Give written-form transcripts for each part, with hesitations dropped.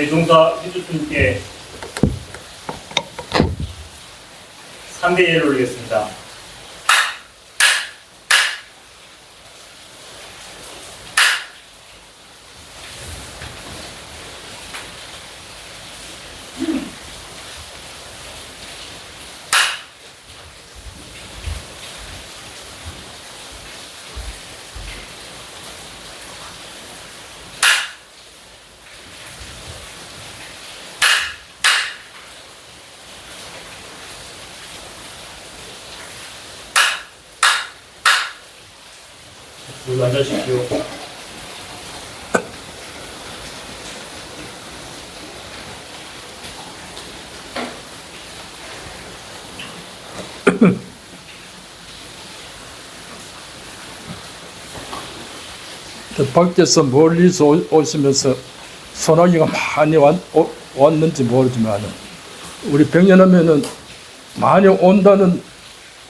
대종사 해주님께 3대 1을 올리겠습니다. 모두 앉으십시오. 밖에서 멀리서 오시면서 소나기가 많이 왔는지 모르지만 우리 백년하면은 많이 온다는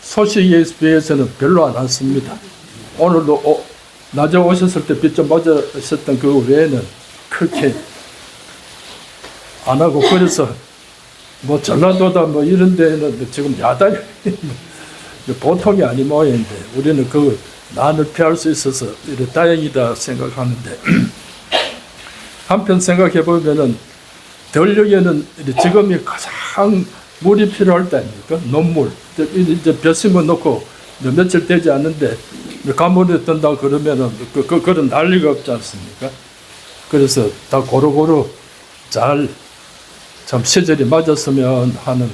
소식에 비해서는 별로 안 왔습니다. 오늘도 낮에 오셨을 때 비 좀 맞으셨던 그 외에는 그렇게 안 하고, 그래서 뭐 전라도다 뭐 이런 데는 지금 야단이 보통이 아닌 모양인데 우리는 그 난을 피할 수 있어서 이래 다행이다 생각하는데, 한편 생각해 보면은 전력에는 지금이 가장 물이 필요할 때 아닙니까? 논물. 이제 벼 심어 놓고 며칠 되지 않는데 가물에 뜬다 그러면은 그런 난리가 없지 않습니까? 그래서 다 고루고루 잘 참 시절이 맞았으면 하는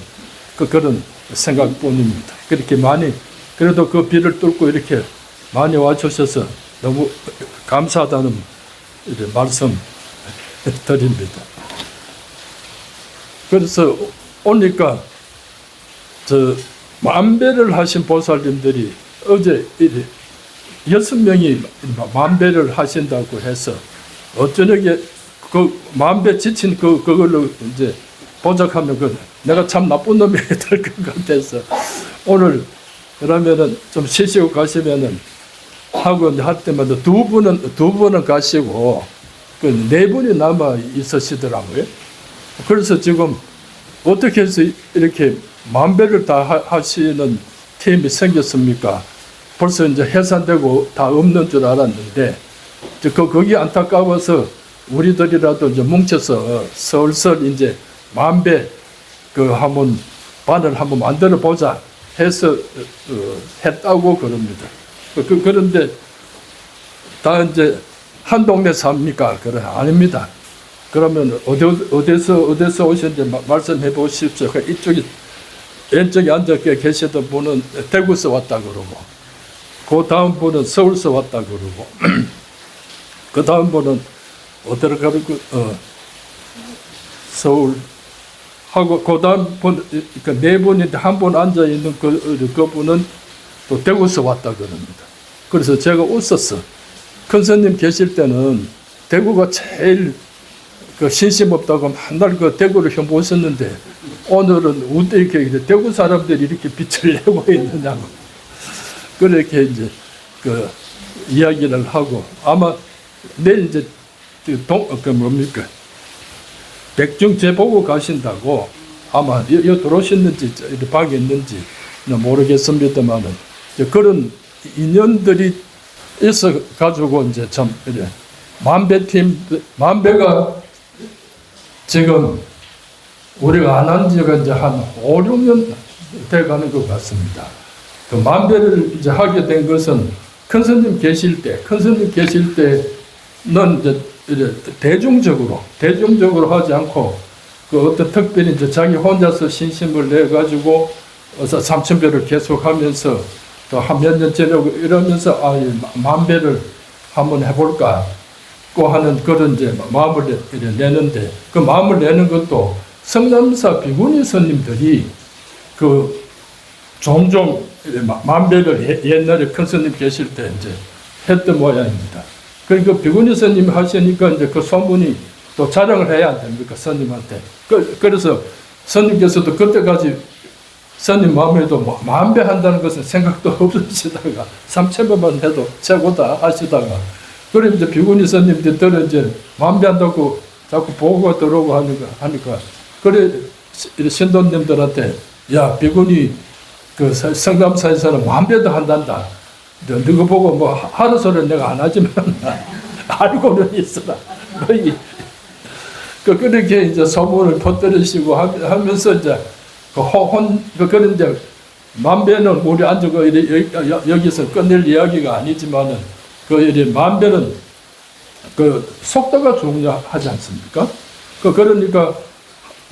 그런 생각뿐입니다. 그렇게 많이, 그래도 그 비를 뚫고 이렇게 많이 와주셔서 너무 감사하다는 말씀 드립니다. 그래서 오니까 만배를 하신 보살님들이 어제 6명이 만배를 하신다고 해서 어쩌녁에 그 만배 지친 그걸로 이제 보작하면 내가 참 나쁜 놈이 될 것 같아서 오늘 그러면은 좀 쉬시고 가시면은 하고 할 때마다 두 분은 가시고 그 4분이 남아 있으시더라고요. 그래서 지금 어떻게 해서 이렇게 만배를 다 하시는 팀이 생겼습니까? 벌써 이제 해산되고 다 없는 줄 알았는데, 거기 안타까워서 우리들이라도 이제 뭉쳐서 슬슬 이제 만배 한번 반을 한번 만들어 보자 해서 했다고 그럽니다. 그런데 다 이제 한 동네 삽니까? 그래 아닙니다. 그러면 어디서 오셨는지 말씀해 보십시오. 이쪽에 왼쪽에 앉아 계시던 분은 대구에서 왔다 그러고, 그 다음 분은 서울에서 왔다 그러고, 그 다음 분은 어디로 가고 서울 하고, 그 다음 분, 그러니까 4분인데 한 분 앉아 있는 그분은 또 대구에서 왔다 그럽니다. 그래서 제가 웃었어. 큰 스님 계실 때는 대구가 제일 신심 없다고 맨날 대구를 혐오했었는데 오늘은 어떻게 대구 사람들이 이렇게 빛을 내고 있느냐고 그렇게 이제 이야기를 하고, 아마 내일 이제 뭡니까 백중제 보고 가신다고 아마 여기 들어오셨는지 방에 있는지 모르겠습니다만은 그런 인연들이 있어 가지고 이제 참 이래 만배가 지금 우리가 안 한 지가 이제 한 5, 6년 돼 가는 것 같습니다. 그 만배를 이제 하게 된 것은 큰 스님 계실 때는 이제 대중적으로 하지 않고 어떤 특별히 이제 자기 혼자서 신심을 내 가지고 삼천배를 계속하면서 또 한 몇 년 지내고 이러면서 만배를 한번 해볼까 고 하는 그런 이제 마음을 내는데, 그 마음을 내는 것도 성남사 비구니 스님들이 종종 만배를 옛날에 큰 스님 계실 때 이제 했던 모양입니다. 그러니까 비구니 스님 하시니까 이제 그 소문이 또 자랑을 해야 안 됩니까, 스님한테. 그래서 스님께서도 그때까지 스님 마음에도 만배 한다는 것은 생각도 없으시다가 3,000번만 해도 최고다 하시다가, 그럼 이제 비구니 스님들은 이제 만배 한다고 자꾸 보고가 들어오고 하니까 그래 신도님들한테 야 비군이 그 성남사에서는 만배도 한단다. 너거 보고 뭐 하루 소리는 내가 안 하지만 알고는 있으나 너희 그렇게 이제 소문을 퍼뜨리시고 하면서 이제 그런 이제 만배는 우리 앉아고 여기서 끝낼 이야기가 아니지만은 그 만배는 그 속도가 중요하지 않습니까? 그러니까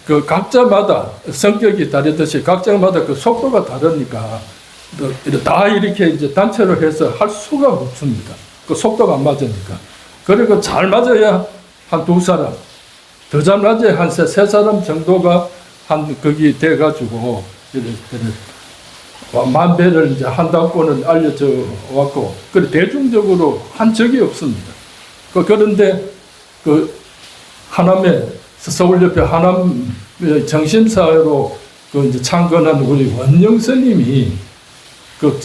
그 각자마다 성격이 다르듯이 각자마다 그 속도가 다르니까 다 이렇게 이제 단체로 해서 할 수가 없습니다. 그 속도가 안 맞으니까. 그리고 잘 맞아야 한 두 사람, 더 잘 맞아야 한 세 사람 정도가 한 거기 돼가지고 만배를 이제 한다고는 알려져 왔고, 그 대중적으로 한 적이 없습니다. 그런데 그 하남에 서울협회 하남 정신사회로 그 이제 창건한 우리 원영 스님이 그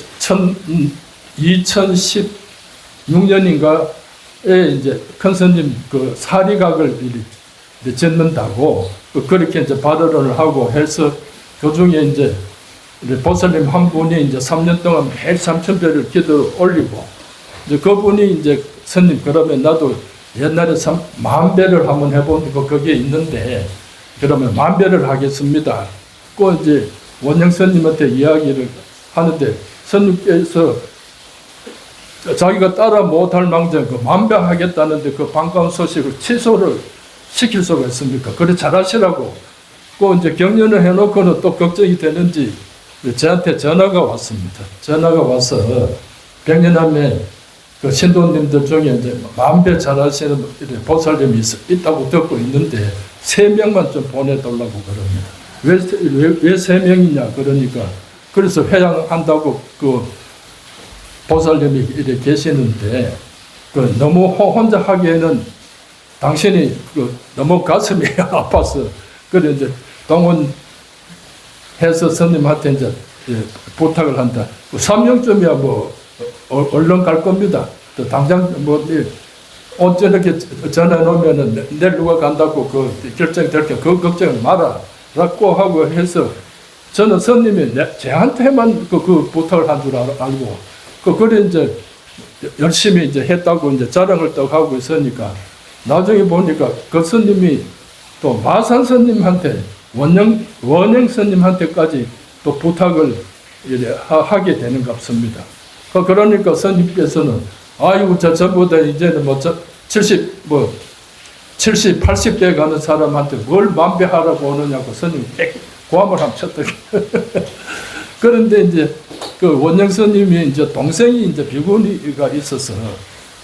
2016년인가에 이제 큰 스님 그 사리각을 짓는다고 그렇게 이제 발언을 하고 해서 그 중에 이제 보살님 한 분이 이제 3년 동안 매일 3,000배를 기도 올리고 이제 그분이 이제 스님 그러면 나도 옛날에 10,000배를 한번 해본 거 거기에 있는데 그러면 10,000배를 하겠습니다. 그 이제 원영 스님한테 이야기를 하는데 스님께서 자기가 따라 못할 망정 그 10,000배 하겠다는데 그 반가운 소식을 취소를 시킬 수가 있습니까? 그래 잘하시라고. 그 이제 격려를 해놓고는 또 걱정이 되는지 저한테 전화가 왔습니다. 전화가 와서 백년함에 그 신도님들 중에 이제 10,000배 잘하시는 보살님이 있다고 듣고 있는데 3명만 좀 보내달라고 그럽니다. 왜 3명이냐 그러니까 그래서 회양한다고 그 보살님이 이렇게 계시는데 그 너무 혼자 하기에는 당신이 그 너무 가슴이 아파서 그래 이제 동원해서 스님한테 이제 부탁을 한다. 3명쯤이야 뭐 얼른 갈 겁니다. 또 당장 뭐 어쩌게 전화 놓으면은 내일 누가 간다고 그 결정될게 그 걱정을 말아라고 하고 해서 저는 스님이 저한테만 그 부탁을 한 줄 알고 그래 이제 열심히 이제 했다고 이제 자랑을 또 하고 있으니까 나중에 보니까 그 스님이 또 마산 스님한테 원영 스님한테까지 또 부탁을 하게 되는 것 같습니다. 그러니까 스님께서는 아이고 전부 다 이제는 뭐 70, 80대 가는 사람한테 뭘 만배하라고 오느냐고 스님이 고함을 한번 쳤더니 그런데 이제 그 원영 스님이 이제 동생이 이제 비구니가 있어서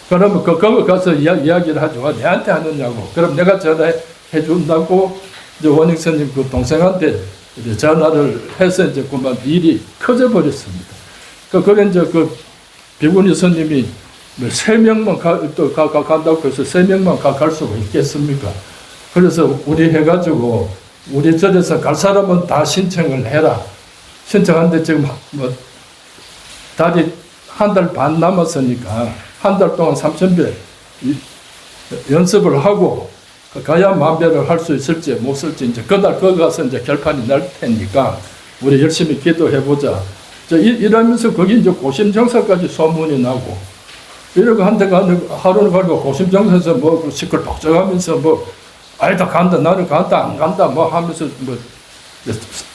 그러면 거기 가서 이야기를 하죠. 내한테 하느냐고. 그럼 내가 전화해 준다고 이제 원영 스님 그 동생한테 이제 전화를 해서 이제 그만 일이 커져 버렸습니다. 그래 이제 그 비구니 스님이 3명만 간다고 해서 3명만 갈 수가 있겠습니까? 그래서 우리 해가지고 우리 절에서 갈 사람은 다 신청을 해라. 신청하는데 지금 뭐 달이 한 달 반 남았으니까 한 달 동안 3,000배 연습을 하고 가야 10,000배를 할 수 있을지 못 쓸지 이제 그날 거기 가서 이제 결판이 날 테니까 우리 열심히 기도해보자. 이러면서 거기 이제 고심정사까지 소문이 나고 이러고 하루는 가고 고심정사에서 뭐 시끌벅적하면서 뭐 아니다 간다 나는 간다 안 간다 뭐 하면서 뭐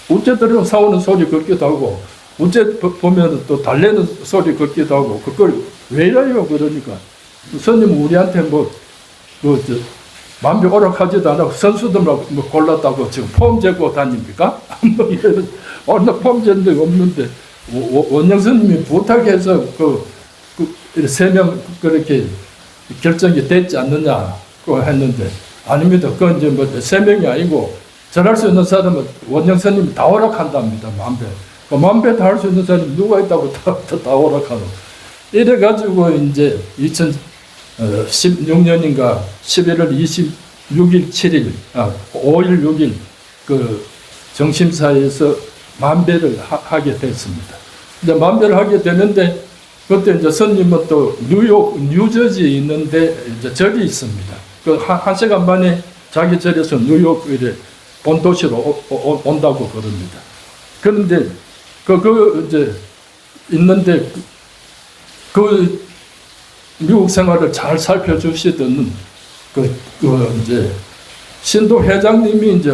우째들은 싸우는 소리 듣기도 하고 우째 보면 또 달래는 소리 듣기도 하고 그걸 왜 이래요 그러니까 스님 우리한테 만배 오락하지도 않고 선수들만 뭐 골랐다고 지금 폼 재고 다닙니까? 뭐 이런 어느 폼 재는 데 없는데 원영 스님이 부탁해서 그 3명 그렇게 결정이 됐지 않느냐고 했는데 아닙니다. 그건 이제 뭐 3명이 아니고 전할 수 있는 사람은 원영 스님이 다 오락한답니다. 10,000배. 그 10,000배 다 할 수 있는 사람이 누가 있다고 다 오락하노. 이래가지고 이제 2016년인가 11월 26일, 7일, 5일, 6일 그 정심사에서 10,000배를 하게 됐습니다. 이제 10,000배를 하게 되는데 그때 이제 스님은 또 뉴저지에 있는데 이제 절이 있습니다. 그 1시간 반에 자기 절에서 뉴욕 이래 본도시로 온다고 그럽니다. 그런데 이제 있는데 그 미국 생활을 잘 살펴주시던 이제 신도 회장님이 이제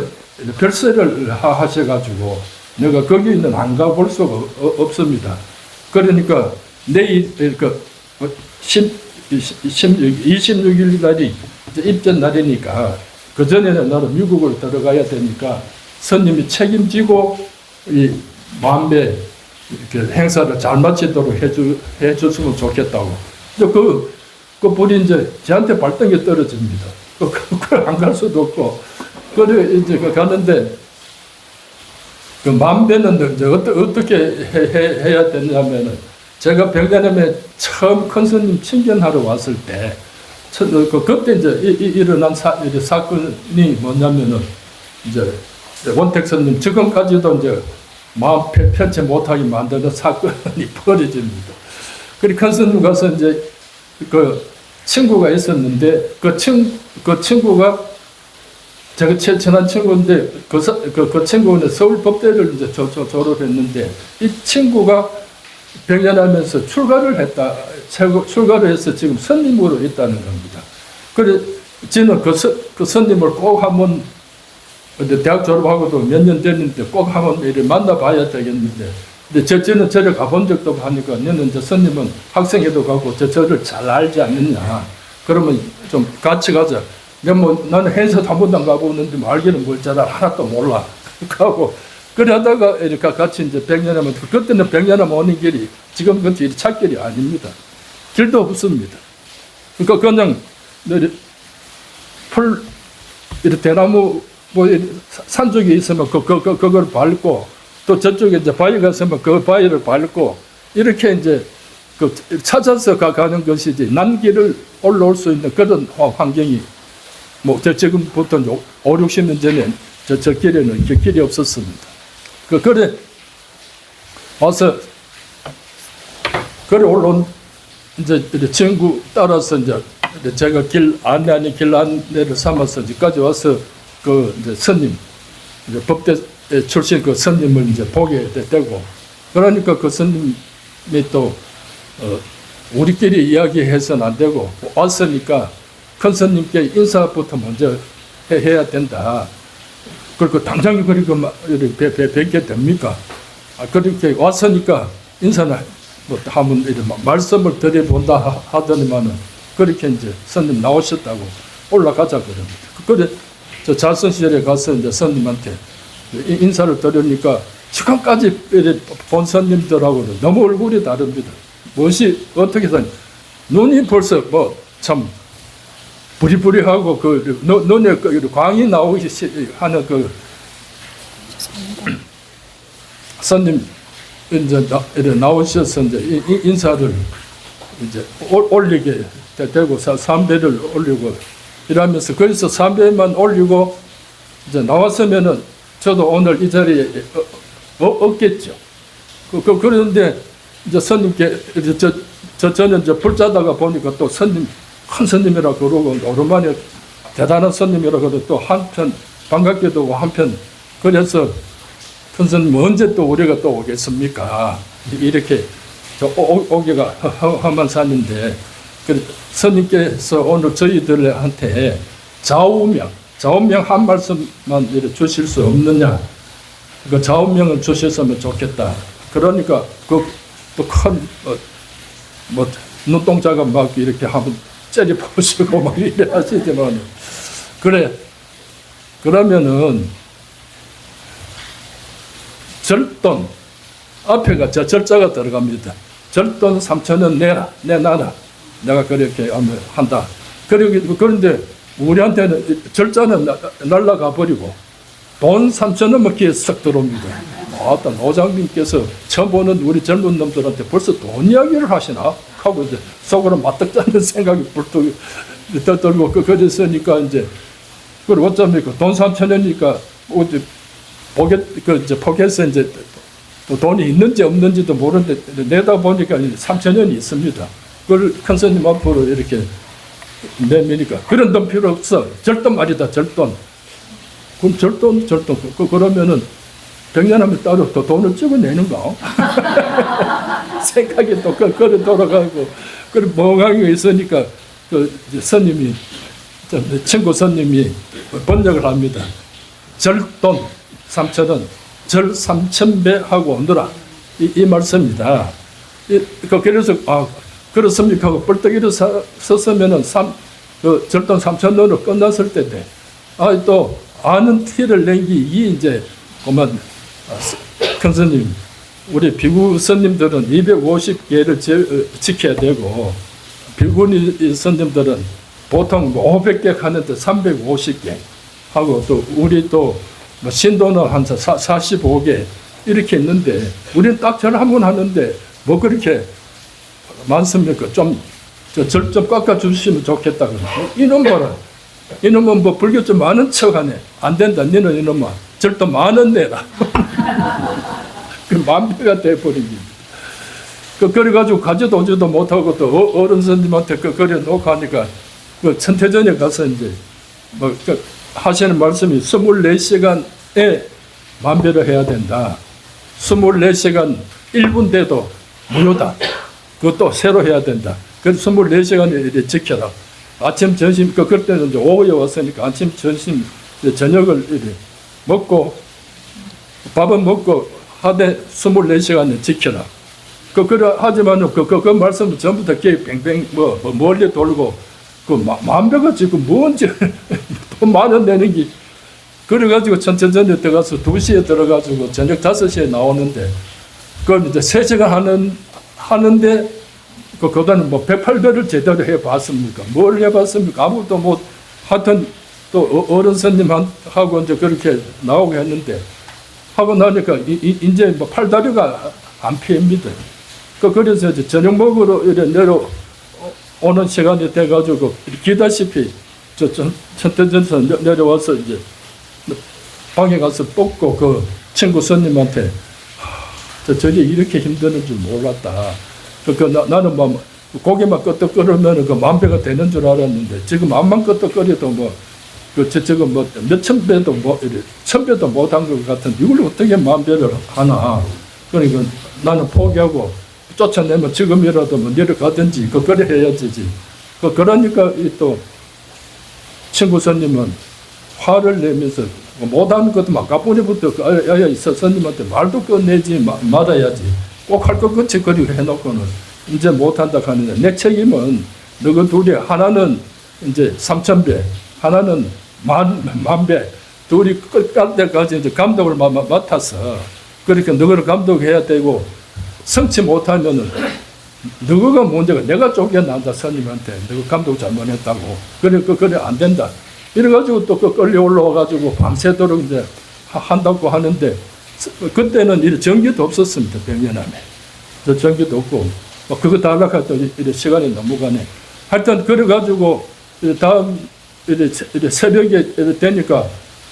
별세를 하셔가지고 내가 거기는 안 가볼 수가 없습니다. 그러니까 내일 26일 날이 입전 날이니까 그 전에는 나는 미국을 들어가야 되니까 스님이 책임지고 이 만배 이렇게 행사를 잘 마치도록 해줬으면 좋겠다고. 근데 그 불이 이제 저한테 발등에 떨어집니다. 그걸 안 갈 수도 없고. 그래 이제 가는데 그 만배는 이제 어떻게 해야 되냐면은 제가 백년함에 처음 큰 스님 친견하러 왔을 때 그때 이제 일어난 사건이 뭐냐면은 이제 원택 스님 지금까지도 이제 마음 편치 못하게 만드는 사건이 벌어집니다. 그리고 큰 스님 가서 이제 그 친구가 있었는데 그 친구가 제가 제일 친한 친구인데 그 친구는 서울법대를 이제 졸업했는데 이 친구가 백년하면서 출가를 해서 지금 선님으로 있다는 겁니다. 그래 저는 그 선님을 꼭 한번 대학 졸업하고도 몇 년 됐는데 꼭 한번 이렇게 만나봐야 되겠는데 근데 저는 절에 가본 적도 하니까 너는 이제 선님은 학생회도 가고 저를 잘 알지 않느냐. 그러면 좀 같이 가자. 나는 행사도 한 번도 안 가보는데 뭐 알기는 뭘 잘 하나도 몰라. 하고 그래 하다가 이렇게 같이 이제 백년하면 그때는 백년하면 오는 길이 지금 같이 찾길이 아닙니다. 길도 없습니다. 그러니까 그냥 이렇게 대나무 뭐 산쪽에 있으면 그걸 밟고 또 저쪽에 이제 바위가 있으면 그 바위를 밟고 이렇게 이제 찾아서 가는 것이지 난 길을 올라올 수 있는 그런 환경이 뭐 지금부터 5, 60년 전에 저 길에는 길이 없었습니다. 그래 와서 그래 올라온 이제 친구 따라서 이제 제가 길 안내를 삼아서 여기까지 와서 그 이제 스님 이제 법대 출신 그 스님을 이제 보게 되고 그러니까 그 스님이 또 우리끼리 이야기해서는 안 되고 왔으니까 큰 스님께 인사부터 먼저 해야 된다. 그리고 당장 그리고 뵙게 됩니까? 그렇게 왔으니까 인사는 뭐 한번 말씀을 드려본다 하더니만은 그렇게 이제 스님 나오셨다고 올라가자 그럽니다. 그래 저 자선 시절에 가서 이제 스님한테 인사를 드리니까 지금까지 본 스님들하고는 너무 얼굴이 다릅니다. 무엇이 어떻게 해서 눈이 벌써 뭐 참 부리부리하고 눈에 광이 나오기 하는 스님 이제 나오셔서 이제 인사를 이제 올리게 되고 삼배를 올리고 이러면서 거기서 삼배만 올리고 이제 나왔으면은 저도 오늘 이 자리에 없겠죠. 그런데 이제 스님께 저는 이제 불자다가 보니까 또 스님 큰 스님이라 그러고 오랜만에 대단한 스님이라 그러고 또 한편 반갑게도 한편 그래서 큰 스님 언제 또 우리가 또 오겠습니까? 이렇게 오기가 험한 산인데 스님께서 오늘 저희들한테 좌우명 한 말씀만 주실 수 없느냐? 그 좌우명을 주셨으면 좋겠다. 그러니까 또 큰 눈동자가 막 이렇게 한번 째려보시고 막 이래 하시지만 그래 그러면은 절돈 앞에가 저 절자가 들어갑니다. 절돈 3,000원 내놔라. 내가 그렇게 한다. 그런데 우리한테는 절자는 날라가 버리고 돈 3,000원만 귀에 싹 들어옵니다. 아따 노장님께서 처음 보는 우리 젊은 놈들한테 벌써 돈 이야기를 하시나? 하고 이제 속으로 맞닥 잡는 생각이 불뚝 들고 그랬으니까 이제 그걸 어쩝니까? 돈 3,000원이니까 어디 이제 포켓에 이제 또 돈이 있는지 없는지도 모르는데 내다 보니까 3,000원이 있습니다. 그걸 큰 스님 앞으로 이렇게 내미니까 그런 돈 필요 없어. 절돈 말이다, 절돈. 그럼 절돈. 그러면은 백년하면 따로 또 돈을 찍어내는가? 생각이 또 그래 돌아가고, 그래 멍하게 있으니까 그 스님이, 친구 스님이 번역을 합니다. 절돈 3,000원, 절 3,000배 하고 오너라. 이 말씀입니다. 그래서, 그렇습니까 하고 벌떡 일어섰으면은 그 절돈 3,000원으로 끝났을 때인데, 또 아는 티를 낸 게 이게 이제 그만 큰 스님, 우리 비구 스님들은 250개를 지켜야 되고, 비구니 스님들은 보통 500개 하는데 350개 하고, 또 우리 또 신도는 한 45개 이렇게 있는데, 우리는 딱 절 한 번 하는데 뭐 그렇게 많습니까? 좀 깎아주시면 좋겠다. 이놈 봐라. 이놈은 뭐 불교 좀 많은 척 하네. 안 된다. 너는 이놈아. 절도 10,000원 내라. 그 만배가 돼버린 겁니다. 그래가지고 가지도 오지도 못하고 또 어른 스님한테 그래 놓고 하니까 그 천태전에 가서 이제 하시는 말씀이 24시간에 만배를 해야 된다. 24시간 1분 돼도 무효다. 그것도 새로 해야 된다. 그래서 24시간을 지켜라. 아침, 점심, 그때는 이제 오후에 왔으니까 아침, 점심, 저녁을 먹고, 밥은 먹고 하되 24시간을 지켜라. 그래, 하지만 그 말씀은 전부 다 뱅뱅, 멀리 돌고, 만배가 지금 뭔지, 돈 10,000원 내는 게, 그래가지고 천천전에 들어가서 2시에 들어가지고 저녁 5시에 나오는데, 그걸 이제 3시간 하는데, 그거는 108배를 제대로 해봤습니까? 뭘 해봤습니까? 아무것도 못, 하여튼 또 어른 스님하고 이제 그렇게 나오고 했는데, 하고 나니까 이제 팔다리가 안 피입니다. 그래서 이제 저녁 먹으러 내려오는 시간이 돼가지고, 기다시피 천태전에서 내려와서 이제 방에 가서 뽑고 그 친구 스님한테, 저게 이렇게 힘드는 줄 몰랐다. 나는 뭐 고개만 끄덕거리면 그 만배가 되는 줄 알았는데, 지금 암만 끄덕거려도 지금 몇천 배도 1,000배도 못한 것 같은데 이걸 어떻게 만배를 하나. 그러니까 나는 포기하고 쫓아내면 지금이라도 내려가든지 그래 해야지. 그러니까 또 친구 스님은 화를 내면서 못하는 것도 막 가뿐히부터 스님한테 말도 꺼내지 말아야지. 꼭 할 것 같이 그리고 해놓고는 이제 못한다 하는데, 내 책임은 너희 둘이 하나는 이제 3,000배, 하나는 10,000배, 둘이 끝갈 때까지 이제 감독을 맡아서, 그러니까 너희를 감독해야 되고, 성취 못하면은 너희가 문제가, 내가 쫓겨난다 스님한테. 너희 감독 잘못했다고. 그래 안 된다. 이래가지고 또 끌려 올라와가지고 밤새도록 이제 한다고 하는데, 그때는 전기도 없었습니다. 백년함에. 전기도 없고, 그거 달라가 또 시간이 넘어가네. 하여튼, 그래가지고, 다음, 새벽에 되니까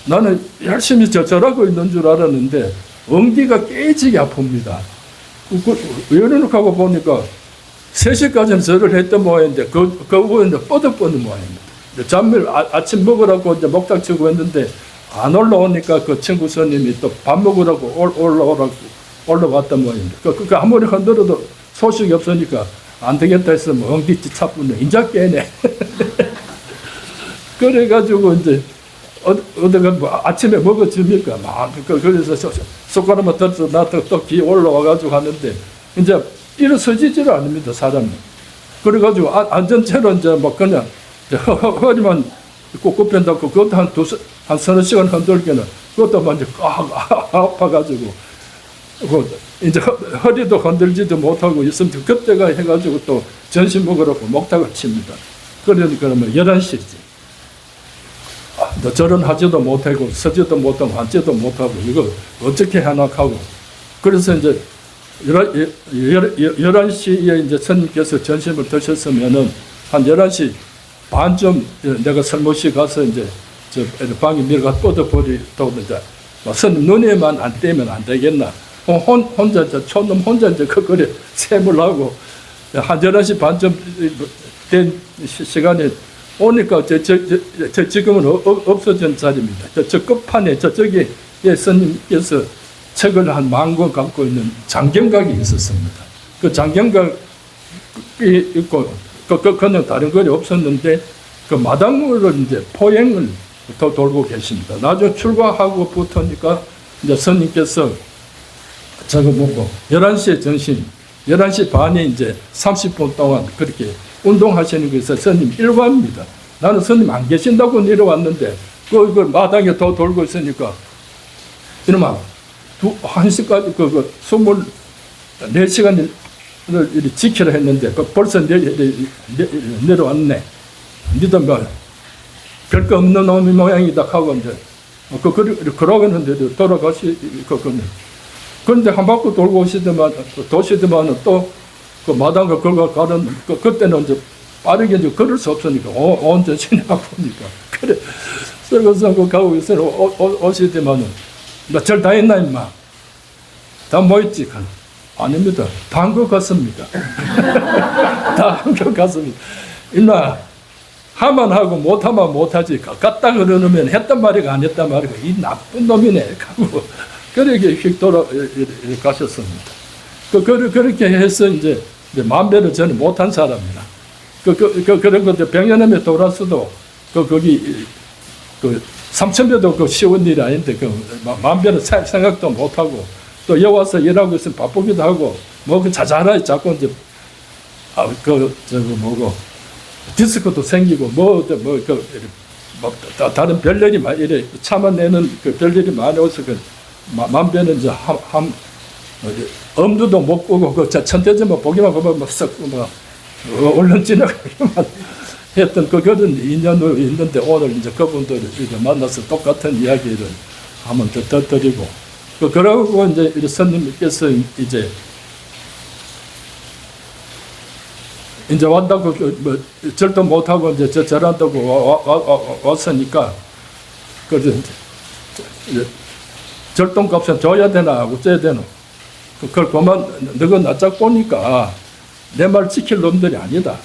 나는 열심히 저절하고 있는 줄 알았는데, 엉디가 깨지게 아픕니다. 열어놓고 보니까 3시까지는 절을 했던 모양인데, 그 후에 뻗어뻗는 모양입니다. 잠을 아침 먹으라고 이제 목탁 치고 했는데, 안 올라오니까 그 친구 스님이 또 밥 먹으라고 올라왔단 모양입니다. 아무리 흔들어도 소식이 없으니까 안 되겠다 해서 엉디치 차분해. 인자 깨네. 그래가지고 이제 어디가 아침에 먹어줍니까? 그래서 숟가락만 들어서 나한테 또 기 올라와가지고 하는데, 이제 일어서지지를 않습니다, 사람이. 그래가지고 안전체로 이제 그냥 허리만 ቁቁ편다고 그것도 한 서너 시간 흔들기는 그것도 완전 꽉 아파가지고, 이제 허리도 흔들지도 못하고 있으면 그때가 해가지고 또 점심 먹으라고 목탁을 칩니다. 그러니까 11시지. 절은 하지도 못하고 서지도 못하고 앉지도 못하고 이거 어떻게 하나 하고, 그래서 이제 11시에 이제 스님께서 점심을 드셨으면은 한 11시 반쯤 내가 설모시 가서 이제 저 방에 밀어가 뻗어버리고, 이제 스님 눈에만 안 떼면 안 되겠나. 혼자 촌놈 혼자 이제 그거를 셈을 하고 한 11시 반쯤 된 시간에 오니까 저 지금은 없어진 자리입니다. 저 끝판에 저쪽에 스님께서 책을 한 10,000권 갖고 있는 장경각이 있었습니다. 그 장경각이 있고 그냥 다른 글이 없었는데 그 마당으로 이제 포행을 더 돌고 계십니다. 나중에 출가하고부터니까 이제 스님께서 저거 보고 11시에 정신, 11시 반에 이제 30분 동안 그렇게 운동하시는 것에서 스님 일과입니다. 나는 스님 안 계신다고 내려왔는데 그 마당에 더 돌고 있으니까 이놈아 1시까지 24시간을 지키라 했는데 벌써 내려왔네. 니도 뭐 별거 없는 놈이 모양이다 하고 이제 그러고 있는데 돌아가시거든요. 그런데 한 바퀴 돌고 도시더만 또 그 마당을 걸고 가는 그때는 이제 빠르게 이제 걸을 수 없으니까 언제 지나가 보니까 그래 그래서 가고 있어요. 오시더만은 며칠 다 했나 임마 다 모였지. 아닙니다. 다 한 것 같습니다. 다 한 것 같습니다. 임마 하면 하고 못하면 못하지. 갔다 그러면 했단 말이가 안 했단 말이가 이 나쁜 놈이네 하고 그렇게 휙 돌아가셨습니다. 그렇게 해서 이제 마음대로 저는 못한 사람이라. 그런 것들 병연함에 돌아서도 거기 3,000배도 쉬운 일이 아닌데 마음대로 생각도 못하고 또 여기 와서 일하고 있으면 바쁘기도 하고 그 자잘하게 자꾸 이제 디스크도 생기고 다른 별일이 이래 참아내는 별일이 많이 와서 마음대로 이제 엄두도 못 꾸고 천태지만 보기만 보면 얼른 지나가기만 했던 그런 인연이 있는데 오늘 이제 그분들 만나서 똑같은 이야기를 한번 더 드리고 그러고 이제 스님께서 이제 왔다고 절도 못하고 이제 절한다고 왔으니까 그래서 절동값은 줘야 되나 어째야 되나 그걸 그만 너가 낯짝 보니까 내 말 지킬 놈들이 아니다.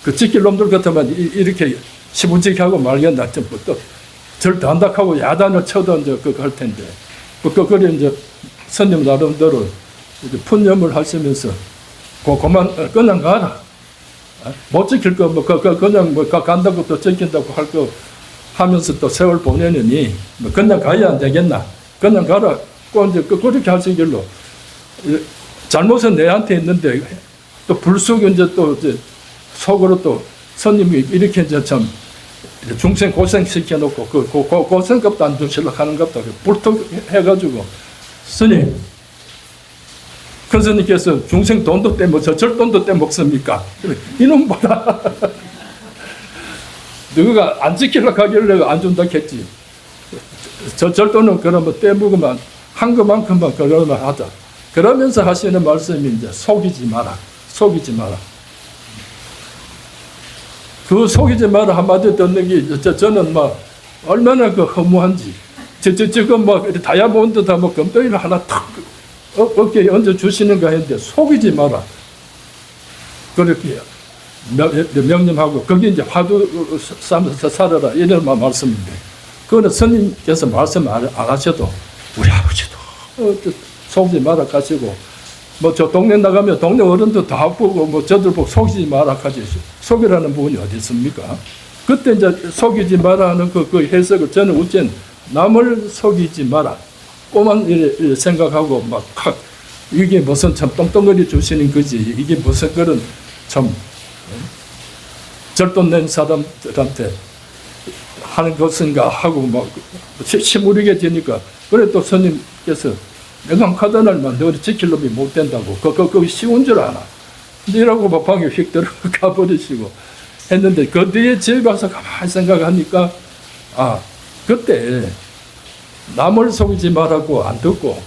그 지킬 놈들 같으면 이렇게 시부지하고 말겠나 또 절도 한다 하고 야단을 쳐도 이제 그거 할 텐데 그래 이제 스님 나름대로 이제 푼념을 하시면서 그냥 가라. 못 지킬 거 그냥 간다고 또 지킨다고 할 거 하면서 또 세월 보내느니 그냥 가야 안 되겠나. 그냥 가라. 이제 그렇게 하시길로 잘못은 내한테 있는데 또 불쑥 이제 또 이제 속으로 또 스님이 이렇게 이제 참 중생 고생시켜 놓고 고생값도 안 주시려고 하는 것도 불뚝 해가지고 스님 큰 스님께서 중생 돈도 떼먹 절돈도 떼먹습니까? 이놈 봐라. 너가 안 지키려고 하길래 안 준다 했지. 절돈은 그러면 떼먹으면 한 것만큼만 그러면 하자. 그러면서 하시는 말씀이 이제 속이지 마라. 속이지 마라. 그 속이지 마라 한마디 듣는 게 저는 막 얼마나 허무한지. 지금 다이아몬드 다 금덩이를 하나 탁 어깨에 얹어 주시는가 했는데 속이지 마라. 그렇게 명령하고 거기 이제 화두 싸면서 살아라 이런 말씀인데 그거는 스님께서 말씀 안 하셔도 우리 아버지도 속이지 마라 가시고 저 동네 나가면 동네 어른도 다 보고 저들 보고 속이지 마라 가지 속이라는 부분이 어디 있습니까? 그때 이제 속이지 마라 하는 그 해석을 저는 우선 남을 속이지 마라 꼬만 생각하고 막 이게 무슨 참 똥똥거리 주시는 거지 이게 무슨 그런 참 절돈 낸 사람들한테 하는 것인가 하고 막 시무리게 되니까 그래 또 스님께서 내가 하던 날만 너를 지킬 놈이 못 된다고 그거 쉬운 줄 아나 이라고 막 방에 휙 들어가 버리시고 했는데 그 뒤에 집에 가서 가만히 생각하니까 그때 남을 속이지 말라고 안 듣고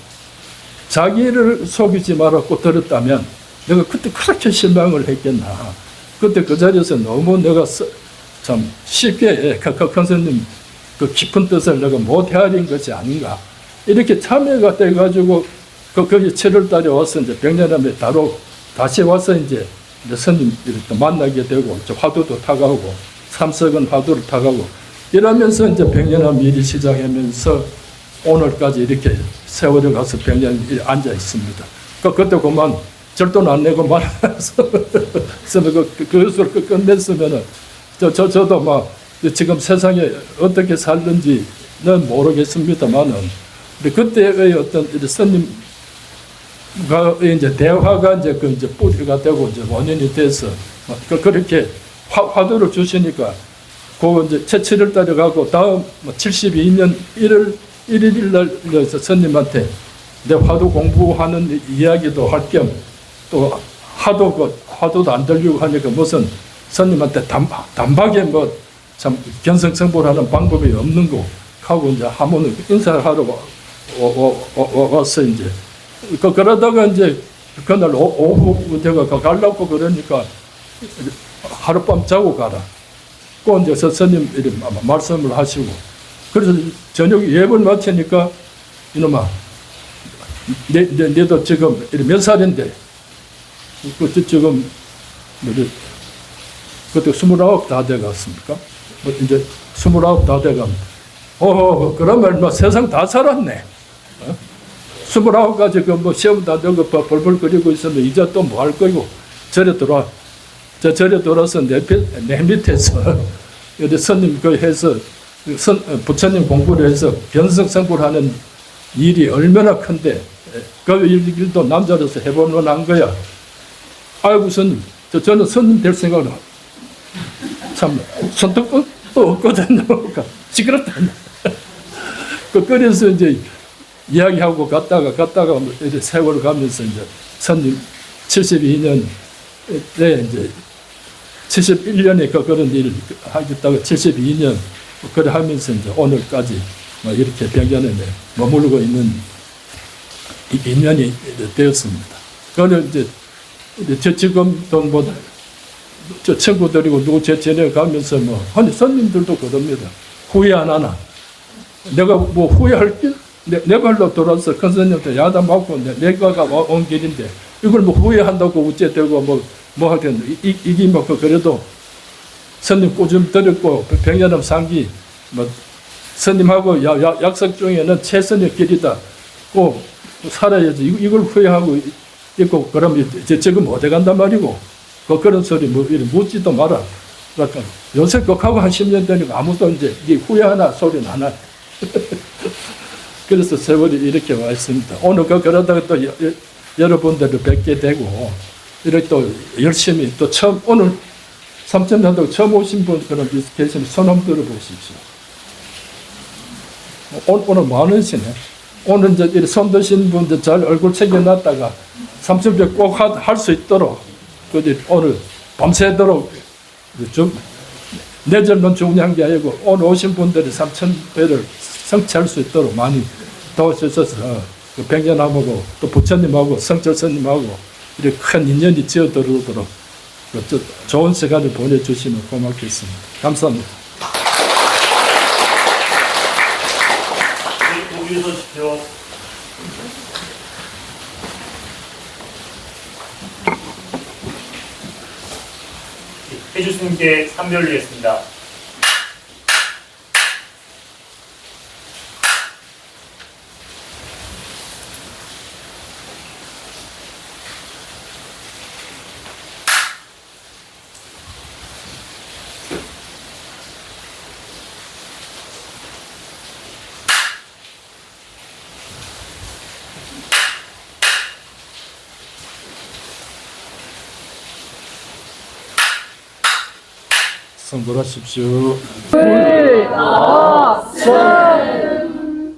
자기를 속이지 말라고 들었다면 내가 그때 그렇게 실망을 했겠나. 그때 그 자리에서 너무 내가 참 쉽게 큰 스님 그 깊은 뜻을 내가 못 헤아린 것이 아닌가. 이렇게 참여가 돼가지고 거기 7월 달에 와서 이제 병련함에 다시 와서 이제 스님 또 만나게 되고 화두도 타가오고 삼석은 화두를 타가고 이러면서 이제 백년암 일이 시작하면서 오늘까지 이렇게 세월에 가서 백년 앉아 있습니다. 그때 그만 절도는 안 내고 말아서 그것을 끝냈으면은 저도 막 지금 세상에 어떻게 살는지는 모르겠습니다만은 그때의 어떤 스님과 이제 대화가 이제 이제 뿌리가 되고 이제 원인이 돼서 그렇게 화두를 주시니까 그 이제 7월 달에 가고 다음 72년 1월 1일 날 스님한테 내 화두 공부하는 이야기도 할 겸 또 화두도 안 들리고 하니까 무슨 스님한테 단박에 뭐 참 견성성불하는 방법이 없는 거 하고 이제 한번 인사를 하러 왔어 이제 그러다가 이제 그날 오후 제가 가려고 그러니까 하룻밤 자고 가라. 그 이제 스님 이렇게 말씀을 하시고 그래서 저녁 예불 마치니까 이놈아 내도 지금 몇 살인데 그때 지금 그때 29 다 돼갔습니까? 이제 29 다 돼가면 그러면 뭐 세상 다 살았네. 29까지 그 시험 다 되고 벌벌 거리고 있으면 이제 또 뭐 할 거고 절에 돌아서 내 밑에서 여기 스님 그 해서 부처님 공부를 해서 견성성불하는 일이 얼마나 큰데 그 일도 남자로서 해보면 한 거야. 아이고 스님 저는 스님 될 생각은 참 손톱도 없거든요. 시끄럽다. 그래서 이제 이야기하고 갔다가 이제 세월 가면서 이제 스님 72년 때 이제 71년에 그런 일을 하겠다고 72년 그래 하면서 이제 오늘까지 이렇게 백년에 머물고 있는 인연이 되었습니다. 그는 이제 저 지금도 뭐 저 친구들이고 누구 제 전에 가면서 뭐 아니 손님들도 그럽니다. 후회 안 하나? 내가 뭐 후회할 길? 내 발로 돌아서 큰 스님한테 야단 맞고 내가 온 길인데 이걸 뭐 후회한다고 어째되고 뭐 하겠노? 이게 뭐 그래도 스님 꾸준히 들었고 백년암 상기 뭐 스님하고 약속 중에는 최선의 길이다. 꼭 살아야지. 이걸 후회하고 있고 그러면 지금 어디 간단 말이고. 그런 소리 묻지도 마라. 그러니까 요새 극하고 한 10년 되니까 아무도 이제 후회하나 소리는 안 하. 그래서 세월이 이렇게 와 있습니다. 오늘 그러다가 또 여러분들을 뵙게 되고 이렇게 또 열심히 또 처음 오늘 삼천년도 처음 오신 분 그런 계시면 손 한번 들어보십시오. 오늘 많으시네. 오늘 이제 손 드신 분들 잘 얼굴 챙겨놨다가 삼천배 꼭 할 수 있도록 오늘 밤새도록 좀 내절만 중요한 게 아니고 오늘 오신 분들이 3,000배를 성취할 수 있도록 많이 도와주셔서 백년암하고 또 부처님하고 성철스님하고 이렇게 큰 인연이 지어들어오도록 좋은 시간을 보내주시면 고맙겠습니다. 감사합니다. 여기 서십시오. 해주스님께 삼별리했습니다. 성불하십시오. 불, 어, 선.